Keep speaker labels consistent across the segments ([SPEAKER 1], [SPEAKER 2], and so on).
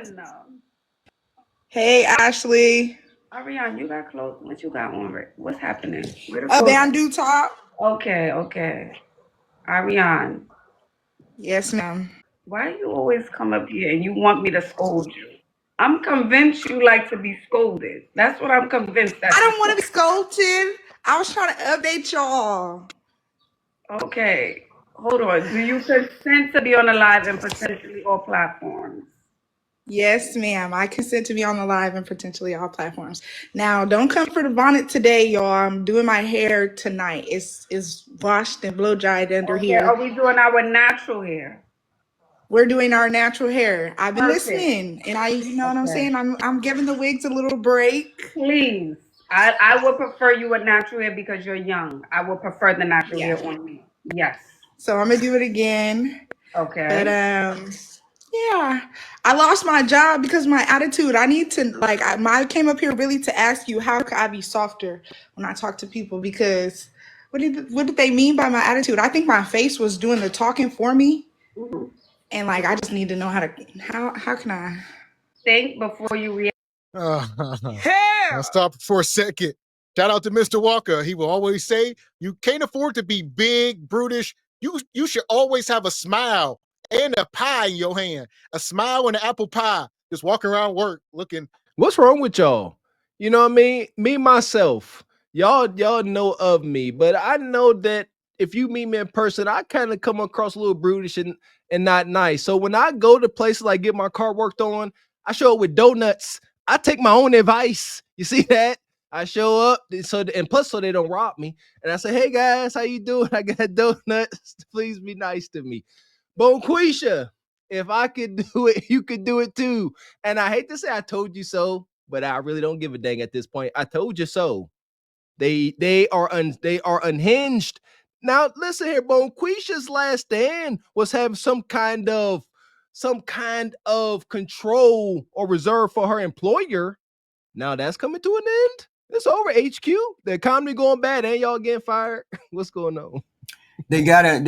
[SPEAKER 1] enough.
[SPEAKER 2] Hey, Ashley.
[SPEAKER 1] Ariane, you got clothes. What you got on? What's happening? Where the
[SPEAKER 2] A
[SPEAKER 1] clothes?
[SPEAKER 2] bandeau top?
[SPEAKER 1] Okay, okay. Ariane,
[SPEAKER 2] Yes, ma'am.
[SPEAKER 1] why you always come up here and you want me to scold you? I'm convinced you like to be scolded. That's what I'm convinced that
[SPEAKER 2] I
[SPEAKER 1] you
[SPEAKER 2] don't want to be scolded. I was trying to update y'all.
[SPEAKER 1] Okay, hold on. Do you consent to be on a live and potentially all platforms?
[SPEAKER 2] Yes, ma'am. I consent to be on the live and potentially all platforms. Now, don't come for the bonnet today, y'all. I'm doing my hair tonight. It's washed and blow dried under
[SPEAKER 1] Okay, are
[SPEAKER 2] here.
[SPEAKER 1] we doing our natural hair?
[SPEAKER 2] We're doing our natural hair. I've been
[SPEAKER 1] Perfect.
[SPEAKER 2] listening, and you know what I'm
[SPEAKER 1] Okay.
[SPEAKER 2] saying. I'm giving the wigs a little break.
[SPEAKER 1] Please. I would prefer you with natural hair because you're young. I would prefer the natural
[SPEAKER 2] Yeah.
[SPEAKER 1] hair on me. Yes.
[SPEAKER 2] So I'm gonna do it again. But
[SPEAKER 1] Okay.
[SPEAKER 2] yeah, I lost my job because of my attitude. I need to I came up here really to ask you how could I be softer when I talk to people because what did they mean by my attitude? I think my face was doing the talking for me,
[SPEAKER 1] Mhm.
[SPEAKER 2] and I just need to know how can I?
[SPEAKER 1] Think before you react.
[SPEAKER 3] Let's stop for a second. Shout out to Mr. Walker. He will always say, you can't afford to be big, brutish. You should always have a smile and a pie in your hand. A smile and an apple pie. Just walking around work looking.
[SPEAKER 4] What's wrong with y'all? You know what I mean? Me myself, y'all know of me, but I know that if you meet me in person, I kind of come across a little brutish and not nice. So when I go to places like get my car worked on, I show up with donuts. I take my own advice. You see that? I show up and plus so they don't rob me. And I say, hey guys, how you doing? I got donuts. Please be nice to me. Bonquisha, if I could do it, you could do it too. And I hate to say I told you so, but I really don't give a dang at this point. I told you so. They are unhinged. Now listen here, Bonquisha's last stand was having some kind of control or reserve for her employer. Now that's coming to an end. It's over, HQ. The economy going bad, and y'all getting fired. What's going on?
[SPEAKER 5] They gotta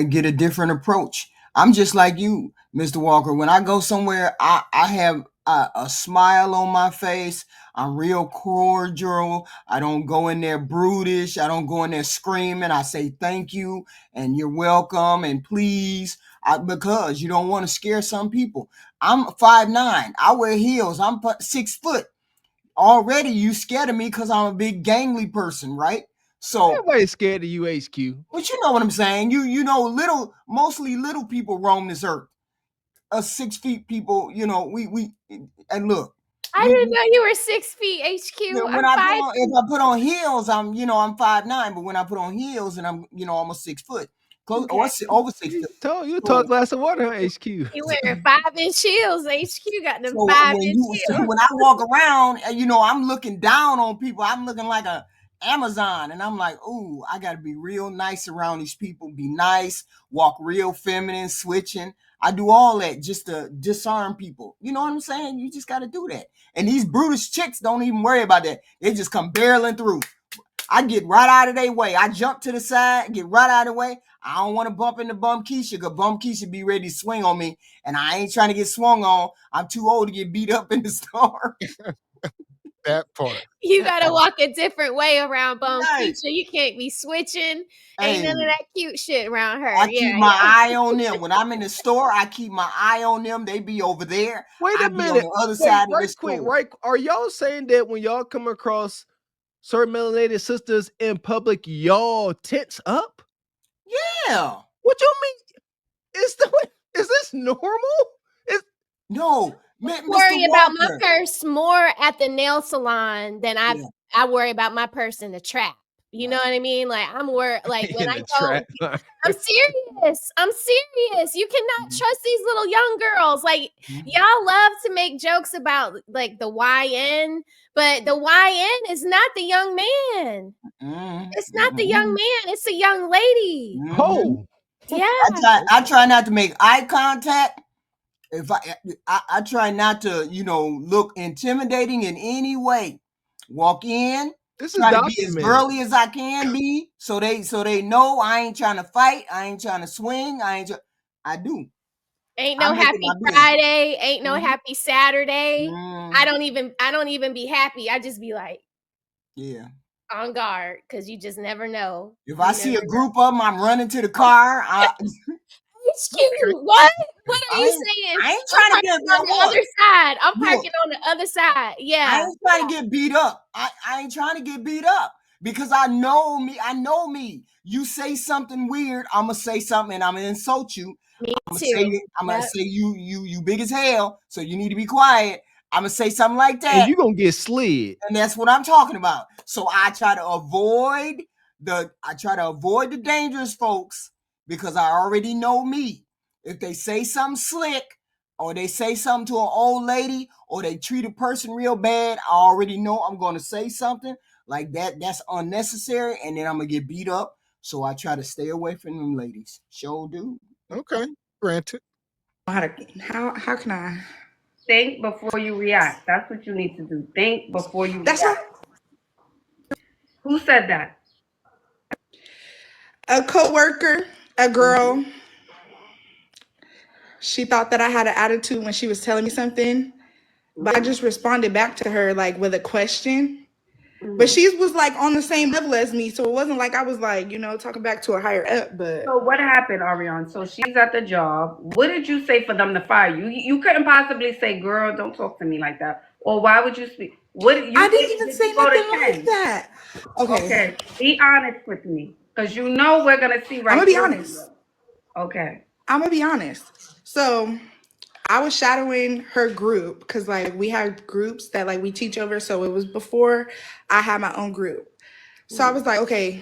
[SPEAKER 5] get a different approach. I'm just like you, Mr. Walker. When I go somewhere, I have a smile on my face. I'm real cordial. I don't go in there brutish. I don't go in there screaming. I say thank you and you're welcome and please, because you don't want to scare some people. I'm 5'9". I wear heels. I'm 6 foot. Already you scared of me because I'm a big gangly person, right? So
[SPEAKER 4] Everybody's scared of you, HQ.
[SPEAKER 5] but you know what I'm saying. Mostly little people roam this earth. Us 6 feet people, we and look,
[SPEAKER 6] I
[SPEAKER 5] we
[SPEAKER 6] didn't know you were 6 feet, HQ.
[SPEAKER 5] when
[SPEAKER 6] I'm
[SPEAKER 5] I put
[SPEAKER 6] five.
[SPEAKER 5] on if I put on heels, I'm 5'9", but when I put on heels and I'm almost 6 foot, close or
[SPEAKER 6] Okay.
[SPEAKER 5] over 6
[SPEAKER 4] You
[SPEAKER 5] foot.
[SPEAKER 4] told you
[SPEAKER 5] So
[SPEAKER 4] talk glass of water, HQ.
[SPEAKER 6] You wearing 5-inch heels. HQ got them
[SPEAKER 5] So
[SPEAKER 6] 5-inch heels.
[SPEAKER 5] when I walk around, I'm looking down on people. I'm looking like a Amazon, and I'm like, ooh, I got to be real nice around these people. Be nice, walk real feminine, switching. I do all that just to disarm people. You know what I'm saying? You just got to do that. And these brutish chicks don't even worry about that. They just come barreling through. I get right out of their way. I jump to the side, get right out of the way. I don't want to bump into Bum Keisha because Bum Keisha be ready to swing on me. And I ain't trying to get swung on. I'm too old to get beat up in the store.
[SPEAKER 3] That part.
[SPEAKER 6] You gotta walk a different way around Bone
[SPEAKER 5] Right.
[SPEAKER 6] Keisha. You can't be switching. Ain't
[SPEAKER 5] Hey,
[SPEAKER 6] none of that cute shit around her.
[SPEAKER 5] I
[SPEAKER 6] Yeah,
[SPEAKER 5] keep my
[SPEAKER 6] yeah.
[SPEAKER 5] eye on them. When I'm in the store, I keep my eye on them. They be over there.
[SPEAKER 4] Wait
[SPEAKER 5] I
[SPEAKER 4] a
[SPEAKER 5] be on
[SPEAKER 4] minute.
[SPEAKER 5] the other
[SPEAKER 4] Wait,
[SPEAKER 5] side of the
[SPEAKER 4] right quick,
[SPEAKER 5] store.
[SPEAKER 4] right. Are y'all saying that when y'all come across certain melanated sisters in public, y'all tense up?
[SPEAKER 5] Yeah.
[SPEAKER 4] What you mean? Is this normal? Is
[SPEAKER 5] No, Mr.
[SPEAKER 6] Worry about my
[SPEAKER 5] Walker.
[SPEAKER 6] purse more at the nail salon than
[SPEAKER 5] Yeah.
[SPEAKER 6] I worry about my purse in the trap. You know what I mean? Like I'm worried. Like when
[SPEAKER 4] in
[SPEAKER 6] I
[SPEAKER 4] the
[SPEAKER 6] go,
[SPEAKER 4] trap?
[SPEAKER 6] I'm serious. I'm serious. You cannot trust these little young girls. Like
[SPEAKER 5] Mhm.
[SPEAKER 6] y'all love to make jokes about like the YN, but the YN is not the young man. It's not the young
[SPEAKER 5] Mhm.
[SPEAKER 6] man. It's a young lady.
[SPEAKER 5] Mhm.
[SPEAKER 4] Oh,
[SPEAKER 6] Yeah.
[SPEAKER 5] I try not to make eye contact. If I try not to, look intimidating in any way. Walk in,
[SPEAKER 4] this is
[SPEAKER 5] try to be as
[SPEAKER 4] documented.
[SPEAKER 5] girly as I can be, so they know I ain't trying to fight. I ain't trying to swing. I do.
[SPEAKER 6] Ain't no happy Friday. Ain't no happy Saturday.
[SPEAKER 5] Mm.
[SPEAKER 6] I don't even be happy. I just be like,
[SPEAKER 5] yeah,
[SPEAKER 6] on guard, because you just never know.
[SPEAKER 5] If I see a group of them, I'm running to the car.
[SPEAKER 6] Excuse me, what? What are you saying?
[SPEAKER 5] I ain't trying to get
[SPEAKER 6] on the other side. I'm parking on the other side. Yeah.
[SPEAKER 5] I ain't trying to get beat up. I ain't trying to get beat up because I know me. I know me. You say something weird, I'm gonna say something and I'm gonna insult you. I'm gonna say you big as hell, so you need to be quiet. I'm gonna say something like that.
[SPEAKER 4] And you're gonna get slid.
[SPEAKER 5] And that's what I'm talking about. So I try to avoid the dangerous folks because I already know me. If they say something slick or they say something to an old lady or they treat a person real bad, I already know I'm going to say something like that. That's unnecessary. And then I'm going to get beat up. So I try to stay away from them ladies. Sure do.
[SPEAKER 3] Okay. Granted.
[SPEAKER 2] How can I?
[SPEAKER 1] Think before you react. That's what you need to do. Think before you react. Who said that?
[SPEAKER 2] A coworker, a girl. Mm-hmm. She thought that I had an attitude when she was telling me something, but I just responded back to her like with a question. Mm-hmm. But she was like on the same level as me, so it wasn't like I was like, talking back to a higher up. But
[SPEAKER 1] so what happened, Ariane? So she's at the job. What did you say for them to fire you? You couldn't possibly say, "Girl, don't talk to me like that," or "Why would you speak?" What you?
[SPEAKER 2] I didn't even say nothing like that.
[SPEAKER 1] Okay. Be honest with me, because we're gonna see right.
[SPEAKER 2] I'm gonna be honest.
[SPEAKER 1] Okay.
[SPEAKER 2] I'm gonna be honest. So I was shadowing her group because like we have groups that like we teach over. So it was before I had my own group. So I was like, okay,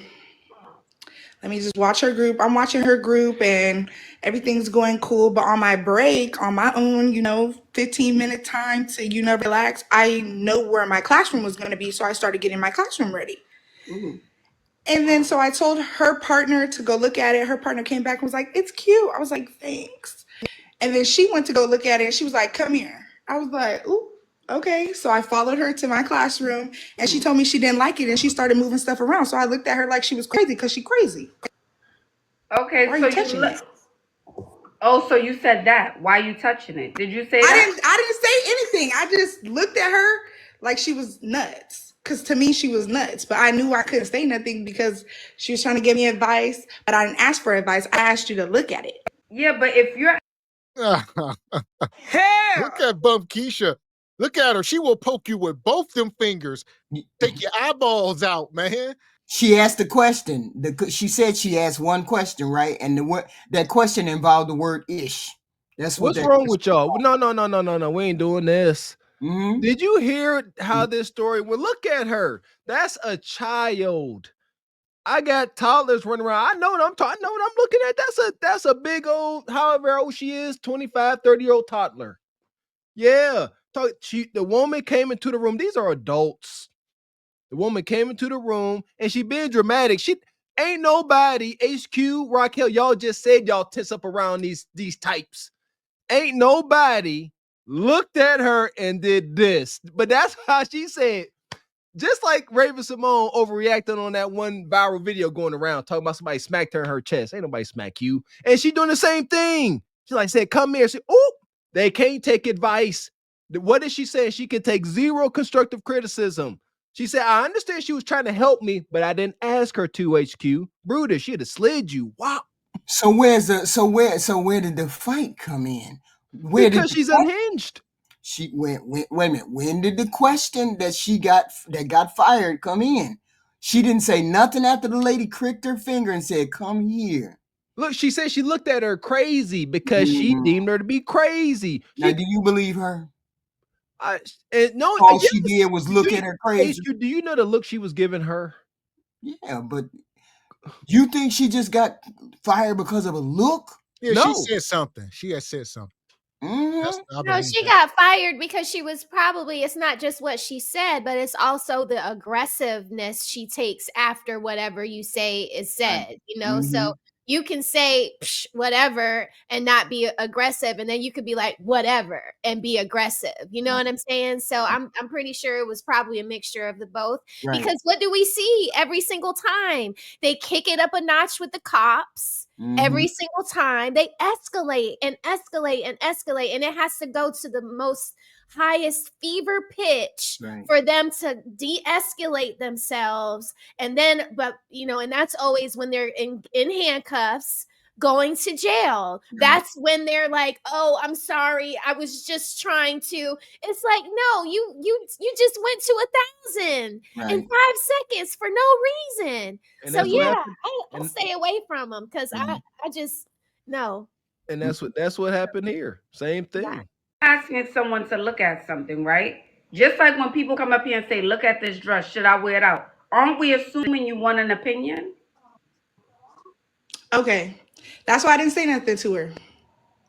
[SPEAKER 2] let me just watch her group. I'm watching her group and everything's going cool. But on my break, on my own, 15-minute time to, relax, I know where my classroom was going to be. So I started getting my classroom ready. Mm-hmm. And then so I told her partner to go look at it. Her partner came back and was like, it's cute. I was like, thanks. And then she went to go look at it and she was like, come here. I was like, ooh, okay. So I followed her to my classroom and she told me she didn't like it and she started moving stuff around. So I looked at her like she was crazy because she's crazy.
[SPEAKER 1] Okay, why so you Oh, so you said that. Why are you touching it? Did you say that?
[SPEAKER 2] I didn't say anything. I just looked at her like she was nuts. Because to me, she was nuts. But I knew I couldn't say nothing because she was trying to give me advice. But I didn't ask for advice. I asked you to look at it.
[SPEAKER 1] Yeah, but if you're...
[SPEAKER 3] Look at Bump Keisha. Look at her. She will poke you with both them fingers. Take your eyeballs out, man.
[SPEAKER 5] She asked the question. She said she asked one question, right? And that question involved the word ish. That's
[SPEAKER 4] what's wrong with y'all. No. We ain't doing this. Mm-hmm. Did you hear how this story went? Look at her. That's a child. I got toddlers running around. I know what I'm talking. I know what I'm looking at. That's a big old, however old she is, 25, 30-year-old toddler. Yeah. The woman came into the room. These are adults. The woman came into the room and she being dramatic. She ain't nobody, HQ, Raquel, y'all just said y'all tense up around these types. Ain't nobody looked at her and did this. But that's how she said, just like Raven Simone overreacting on that one viral video going around talking about somebody smacked her in her chest. Ain't nobody smack you. And she doing the same thing. She like said, come here. She, they can't take advice. What did she say? She can take zero constructive criticism. She said, I understand she was trying to help me, but I didn't ask her to, HQ. Bruder, she'd have slid you. Wow.
[SPEAKER 5] So where did the fight come in?
[SPEAKER 4] Because she's unhinged.
[SPEAKER 5] Wait a minute. When did the question that got fired come in? She didn't say nothing after the lady cricked her finger and said, come here.
[SPEAKER 4] Look, she said she looked at her crazy because she deemed her to be crazy.
[SPEAKER 5] Now, do you believe her?
[SPEAKER 4] No,
[SPEAKER 5] all she did was look at her crazy.
[SPEAKER 4] Do you know the look she was giving her?
[SPEAKER 5] Yeah, but you think she just got fired because of a look?
[SPEAKER 3] Yeah, no. She said something. She had said something.
[SPEAKER 6] Mm-hmm. No, she got fired because she was it's not just what she said, but it's also the aggressiveness she takes after whatever you say is said, So you can say whatever and not be aggressive, and then you could be like whatever and be aggressive. You know what I'm saying? So I'm pretty sure it was probably a mixture of the both. Right. Because what do we see every single time? They kick it up a notch with the cops. Every single time they escalate and escalate and escalate, and it has to go to the most highest fever pitch for them to de-escalate themselves. And then, but and that's always when they're in handcuffs going to jail. That's when they're like, oh, I'm sorry, I was just trying to. It's like, no, you just went to 1,000 in 5 seconds for no reason.
[SPEAKER 4] And
[SPEAKER 6] so yeah, I'll stay away from them because I just no.
[SPEAKER 4] And that's what happened here. Same thing.
[SPEAKER 6] Yeah.
[SPEAKER 1] Asking someone to look at something, right? Just like when people come up here and say, look at this dress, should I wear it out? Aren't we assuming you want an opinion?
[SPEAKER 2] Okay. That's why I didn't say nothing to her.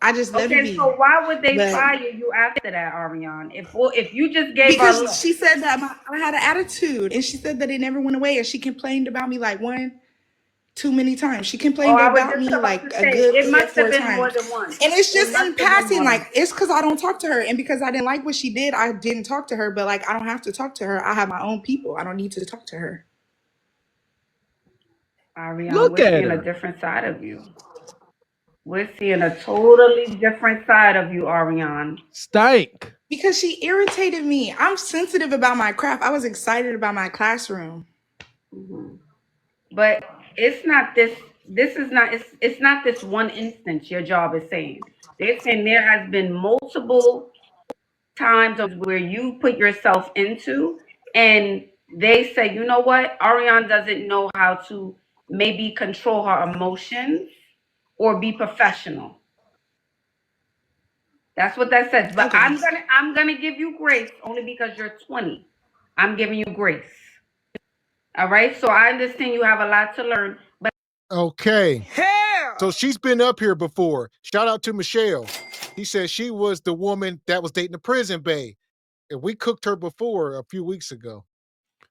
[SPEAKER 2] I just let her be.
[SPEAKER 1] So why would they fire you after that, Ariane? If you just gave her,
[SPEAKER 2] because she said that I had an attitude, and she said that it never went away, and she complained about me like too many times. She complained about me like a good
[SPEAKER 1] it must have
[SPEAKER 2] 4
[SPEAKER 1] been
[SPEAKER 2] times.
[SPEAKER 1] more than one.
[SPEAKER 2] And it's just in passing, like it's because I don't talk to her, and because I didn't like what she did, I didn't talk to her. But like I don't have to talk to her. I have my own people. I don't need to talk to her.
[SPEAKER 1] Ariane, we're seeing a different side of you. We're seeing a totally different side of you, Ariane.
[SPEAKER 4] Stank.
[SPEAKER 2] Because she irritated me. I'm sensitive about my craft. I was excited about my classroom.
[SPEAKER 1] But it's not this. This is not. It's not this one instance. Your job is saying. They're saying there has been multiple times of where you put yourself into, and they say, you know what, Ariane doesn't know how to maybe control her emotions or be professional. That's what that says. But I'm gonna give you grace only because you're 20. I'm giving you grace. All right. So I understand you have a lot to learn. But
[SPEAKER 3] okay. So she's been up here before. Shout out to Michelle. He said she was the woman that was dating the prison bae. And we cooked her before a few weeks ago.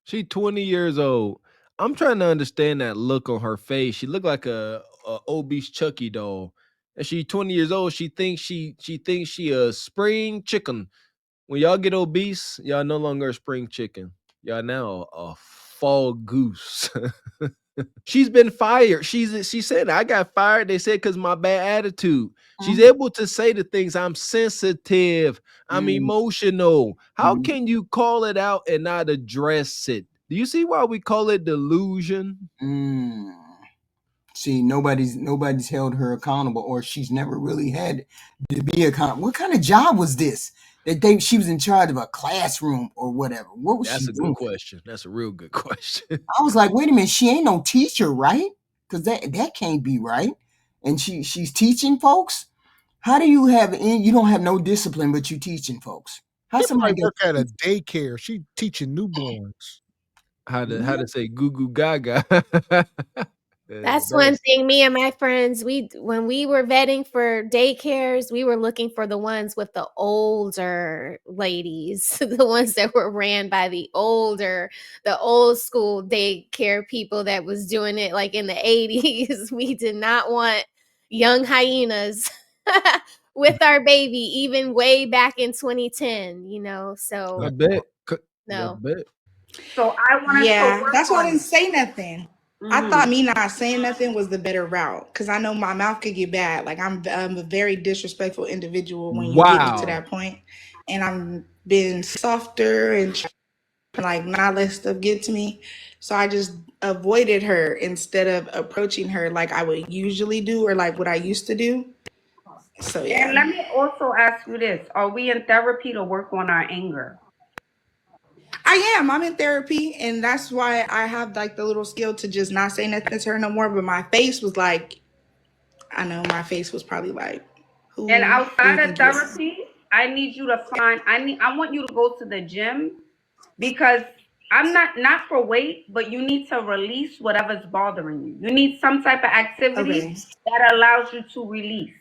[SPEAKER 4] She 20 years old. I'm trying to understand that look on her face. She looked like a obese Chucky doll. And she 20 years old. She thinks she a spring chicken. When y'all get obese, y'all no longer a spring chicken. Y'all now a fall goose. She's been fired. She said, I got fired. They said because my bad attitude. She's able to say the things. I'm sensitive. I'm emotional. How can you call it out and not address it? Do you see why we call it delusion?
[SPEAKER 5] See, nobody's held her accountable, or she's never really had to be accountable. What kind of job was this? She was in charge of a classroom or whatever. What was she doing?
[SPEAKER 4] That's a good question. That's a real good question.
[SPEAKER 5] I was like, wait a minute, she ain't no teacher, right? Because that can't be right. And she's teaching folks. How do you don't have no discipline, but you teaching folks? How
[SPEAKER 3] she somebody work at a daycare? She teaching newborns.
[SPEAKER 4] How to say goo goo gaga.
[SPEAKER 6] That's one thing. Me and my friends, when we were vetting for daycares, we were looking for the ones with the older ladies, the ones that were ran by the old school daycare people that was doing it like in the 80s. We did not want young hyenas with our baby, even way back in 2010. So
[SPEAKER 4] I bet.
[SPEAKER 6] no.
[SPEAKER 1] So I want to.
[SPEAKER 2] That's why I didn't say nothing. I thought me not saying nothing was the better route because I know my mouth could get bad. Like I'm a very disrespectful individual when you get me to that point, and I'm being softer and like not let stuff get to me. So I just avoided her instead of approaching her like I would usually do or like what I used to do. So yeah.
[SPEAKER 1] And let me also ask you this: are we in therapy to work on our anger?
[SPEAKER 2] I am. I'm in therapy, and that's why I have like the little skill to just not say nothing to her no more. But my face was like, I know my face was probably like.
[SPEAKER 1] And outside of therapy, I need you to find. I want you to go to the gym because I'm not for weight, but you need to release whatever's bothering you. You need some type of activity that allows you to release.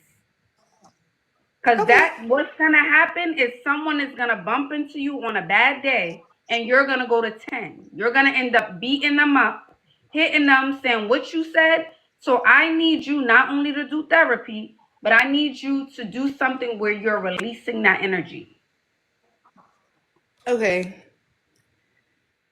[SPEAKER 1] Because what's gonna happen is someone is gonna bump into you on a bad day. And you're going to go to 10. You're going to end up beating them up, hitting them, saying what you said. So I need you not only to do therapy, but I need you to do something where you're releasing that energy.
[SPEAKER 2] Okay.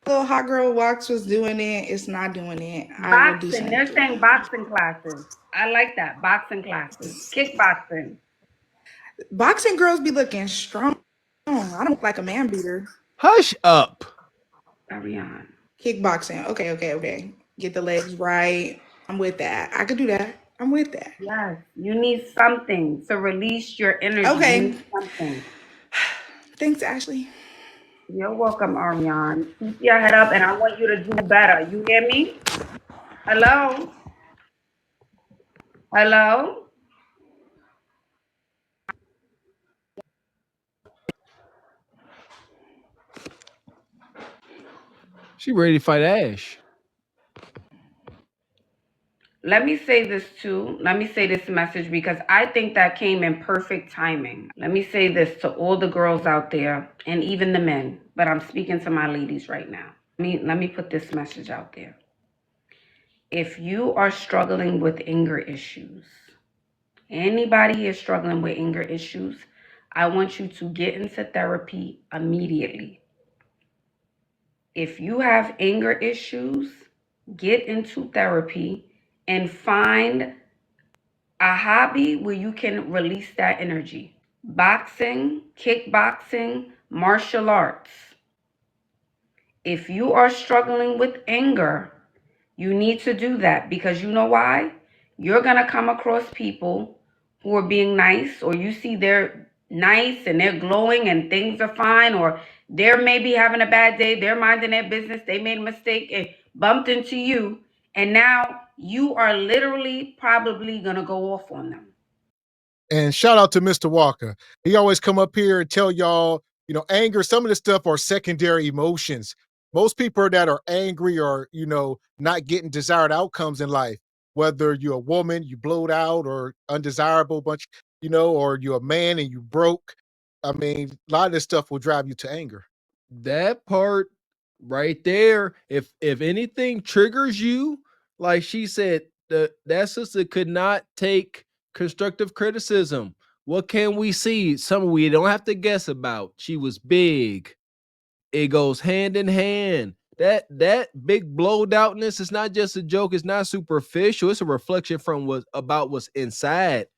[SPEAKER 2] Little hot girl walks was doing it. It's not doing it. I will do
[SPEAKER 1] Boxing.
[SPEAKER 2] something
[SPEAKER 1] They're
[SPEAKER 2] to it.
[SPEAKER 1] saying boxing classes. I like that. Boxing classes. Kickboxing.
[SPEAKER 2] Boxing girls be looking strong. I don't look like a man beater.
[SPEAKER 4] Hush up.
[SPEAKER 1] Ariane.
[SPEAKER 2] Kickboxing. Okay. Get the legs right. I'm with that. I could do that. I'm with that.
[SPEAKER 1] Yes. You need something to release your energy. You
[SPEAKER 2] Okay.
[SPEAKER 1] need something.
[SPEAKER 2] Thanks, Ashley.
[SPEAKER 1] You're welcome, Ariane. Keep your head up, and I want you to do better. You hear me? Hello? Hello?
[SPEAKER 4] She ready to fight Ash.
[SPEAKER 1] Let me say this too. Let me say this message because I think that came in perfect timing. Let me say this to all the girls out there and even the men, but I'm speaking to my ladies right now. Let me put this message out there. If you are struggling with anger issues, anybody is struggling with anger issues, I want you to get into therapy immediately. If you have anger issues, get into therapy and find a hobby where you can release that energy. Boxing, kickboxing, martial arts. If you are struggling with anger, you need to do that because you know why? You're going to come across people who are being nice, or you see they're nice and they're glowing and things are fine, or they're maybe having a bad day, they're minding their business, they made a mistake and bumped into you, and now you are literally probably going to go off on them.
[SPEAKER 3] And shout out to Mr. Walker. He always come up here and tell y'all, anger, some of this stuff are secondary emotions. Most people that are angry are, not getting desired outcomes in life. Whether you're a woman, you blowed out or undesirable, or you're a man and you broke. I mean, a lot of this stuff will drive you to anger.
[SPEAKER 4] That part right there, if anything triggers you, like she said, that sister could not take constructive criticism. What can we see? Some we don't have to guess about. She was big. It goes hand in hand. That big blowed outness is not just a joke. It's not superficial. It's a reflection from what's inside.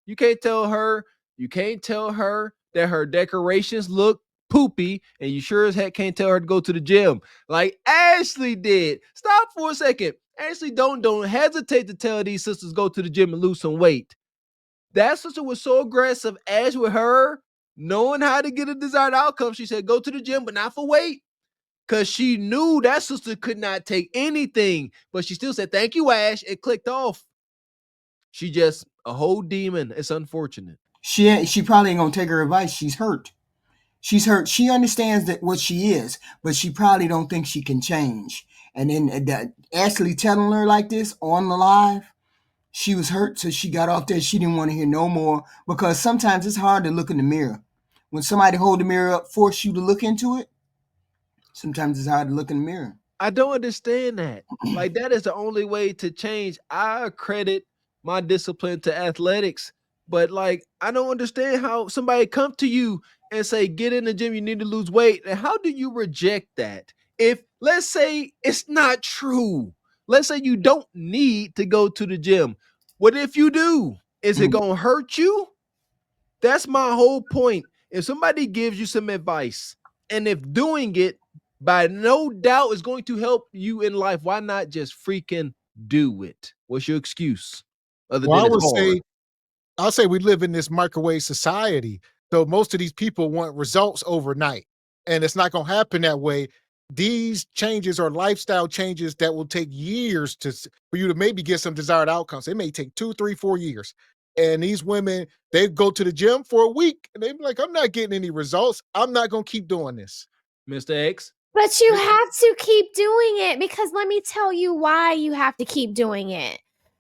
[SPEAKER 4] You can't tell her. You can't tell her that her decorations look poopy, and you sure as heck can't tell her to go to the gym like Ashley did. Stop for a second. Ashley, don't hesitate to tell these sisters go to the gym and lose some weight. That sister was so aggressive. Ash with her knowing how to get a desired outcome, she said, go to the gym, but not for weight. Because she knew that sister could not take anything. But she still said, thank you, Ash. It clicked off. She just a whole demon. It's unfortunate.
[SPEAKER 5] She probably ain't gonna take her advice. She's hurt. She's hurt. She understands that what she is, but she probably don't think she can change. And then Ashley telling her like this on the live, she was hurt, so she got off there. She didn't want to hear no more because sometimes it's hard to look in the mirror. When somebody hold the mirror up, force you to look into it, sometimes it's hard to look in the mirror.
[SPEAKER 4] I don't understand that. Like, that is the only way to change. I credit my discipline to athletics, but like, I don't understand how somebody come to you and say, get in the gym, you need to lose weight. And how do you reject that? If, let's say it's not true. Let's say you don't need to go to the gym. What if you do? Is it going to hurt you? That's my whole point. If somebody gives you some advice, and if doing it by no doubt is going to help you in life, why not just freaking do it? What's your excuse? Other than it's hard.
[SPEAKER 3] I'll say we live in this microwave society. So most of these people want results overnight, and it's not going to happen that way. These changes are lifestyle changes that will take years for you to maybe get some desired outcomes. It may take 2, 3, 4 years. And these women, they go to the gym for a week and they be like, I'm not getting any results. I'm not going to keep doing this.
[SPEAKER 4] Mr. X.
[SPEAKER 6] But you have to keep doing it, because let me tell you why you have to keep doing it.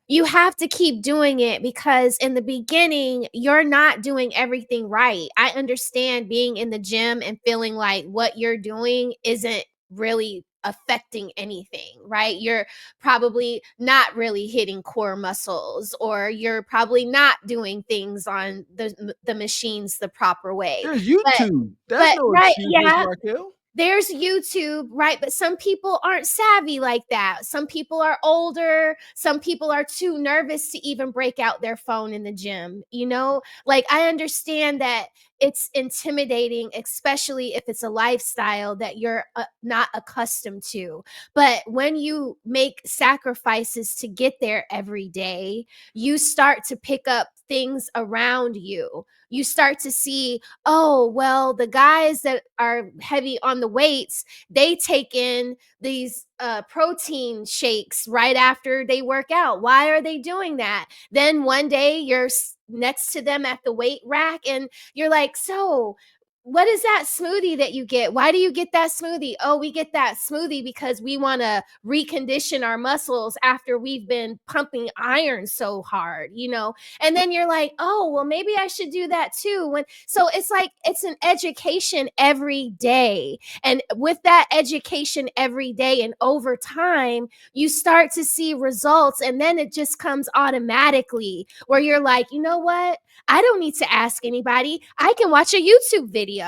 [SPEAKER 6] You have to keep doing it because in the beginning, you're not doing everything right. I understand being in the gym and feeling like what you're doing isn't really affecting anything, right? You're probably not really hitting core muscles, or you're probably not doing things on the machines the proper way.
[SPEAKER 4] There's YouTube. That's no
[SPEAKER 6] right,
[SPEAKER 4] excuse, Ms.
[SPEAKER 6] yeah.
[SPEAKER 4] Raquel.
[SPEAKER 6] there's YouTube, right? But some people aren't savvy like that. Some people are older. Some people are too nervous to even break out their phone in the gym. You know, like I understand that it's intimidating, especially if it's a lifestyle that you're not accustomed to. But when you make sacrifices to get there every day, you start to pick up things around you. You start to see, oh, well, the guys that are heavy on the weights, they take in these protein shakes right after they work out. Why are they doing that? Then one day you're next to them at the weight rack and you're like, so what is that smoothie that you get? Why do you get that smoothie? Oh, we get that smoothie because we want to recondition our muscles after we've been pumping iron so hard, you know? And then you're like, oh, well, maybe I should do that too. So it's like, it's an education every day. And with that education every day and over time, you start to see results. And then it just comes automatically where you're like, you know what? I don't need to ask anybody. I can watch a YouTube video.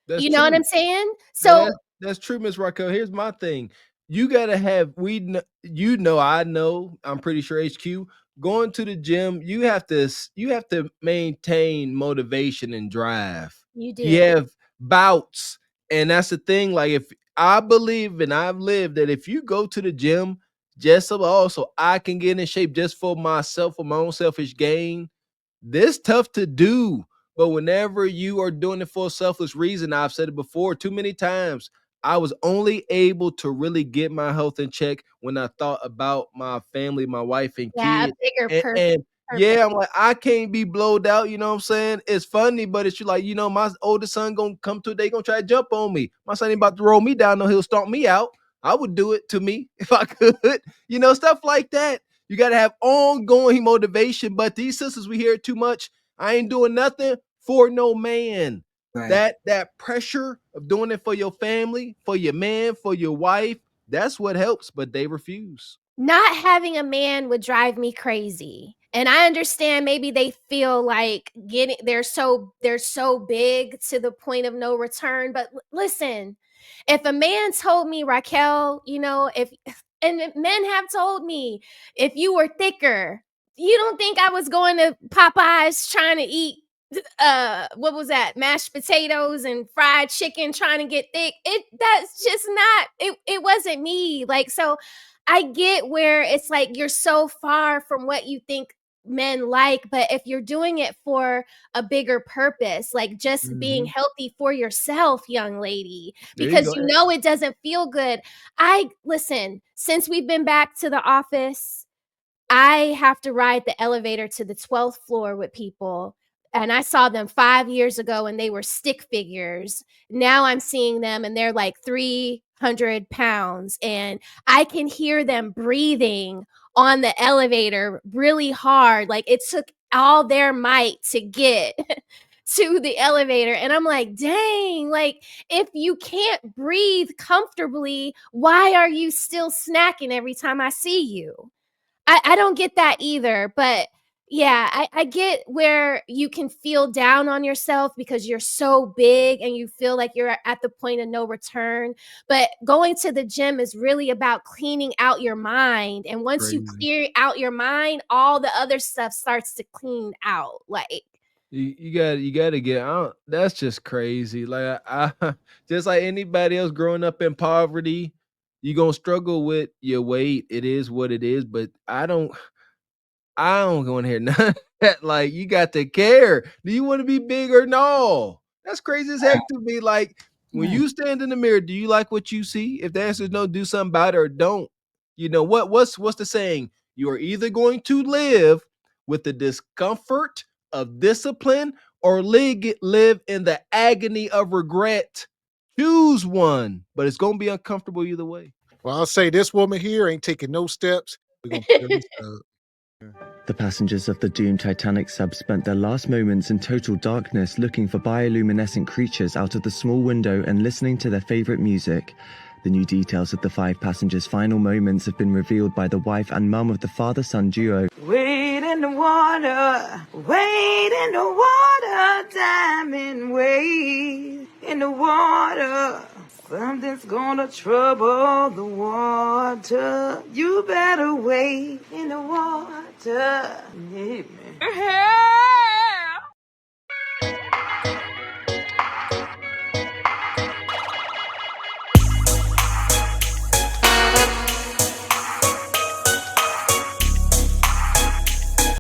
[SPEAKER 4] That's
[SPEAKER 6] You know
[SPEAKER 4] true.
[SPEAKER 6] what I'm saying? So
[SPEAKER 4] that's true, Miss Raquel. Here's my thing. You gotta have I know, I'm pretty sure HQ going to the gym, you have to maintain motivation and drive.
[SPEAKER 6] you do.
[SPEAKER 4] You have bouts. And that's the thing. Like, if I believe and I've lived that if you go to the gym just so I can get in shape just for myself, for my own selfish gain, this tough to do. But whenever you are doing it for a selfless reason, I've said it before too many times, I was only able to really get my health in check when I thought about my family, my wife and
[SPEAKER 6] Yeah, a
[SPEAKER 4] kids.
[SPEAKER 6] bigger
[SPEAKER 4] And
[SPEAKER 6] purpose.
[SPEAKER 4] yeah, I'm like, I can't be blowed out, you know what I'm saying? It's funny, but it's like, you know, my oldest son gonna come to a day, gonna try to jump on me. My son ain't about to roll me down, no, he'll stomp me out. I would do it to me if I could, you know, stuff like that. You got to have ongoing motivation. But these sisters, we hear it too much. I ain't doing nothing for no man. Right. That pressure of doing it for your family, for your man, for your wife, that's what helps, but they refuse.
[SPEAKER 6] Not having a man would drive me crazy. And I understand maybe they feel like they're so big to the point of no return. But listen, if a man told me, Raquel, you know, and men have told me, if you were thicker, you don't think I was going to Popeyes trying to eat what was that, mashed potatoes and fried chicken trying to get thick. That's just not it wasn't me. Like, so I get where it's like you're so far from what you think men like, but if you're doing it for a bigger purpose, like just being healthy for yourself, young lady, because you know it doesn't feel good. Listen, since we've been back to the office, I have to ride the elevator to the 12th floor with people. And I saw them 5 years ago and they were stick figures. Now I'm seeing them and they're like 300 pounds. And I can hear them breathing on the elevator really hard. Like it took all their might to get to the elevator. And I'm like, dang, like if you can't breathe comfortably, why are you still snacking every time I see you? I don't get that either. But yeah, I get where you can feel down on yourself because you're so big and you feel like you're at the point of no return. But going to the gym is really about cleaning out your mind. And once you clear out your mind, all the other stuff starts to clean out. Like,
[SPEAKER 4] you gotta get out. That's just crazy. Like I just like anybody else growing up in poverty, you're gonna struggle with your weight. It is what it is, but I don't want to hear none of that. Like, you got to care. Do you want to be big or no? That's crazy as heck to me. Like, when you stand in the mirror, do you like what you see? If the answer is no, do something about it or don't. You know what's the saying? You are either going to live with the discomfort of discipline or live in the agony of regret. Choose one, but it's gonna be uncomfortable either way.
[SPEAKER 3] Well, I'll say this woman here ain't taking no steps. We're gonna put this up.
[SPEAKER 7] The passengers of the doomed Titanic sub spent their last moments in total darkness looking for bioluminescent creatures out of the small window and listening to their favorite music. The new details of the 5 passengers' final moments have been revealed by the wife and mum of the father-son duo.
[SPEAKER 8] Wade in the water, diamond wade in the water. Something's gonna trouble the water. You better wait in the water. Yeah, man.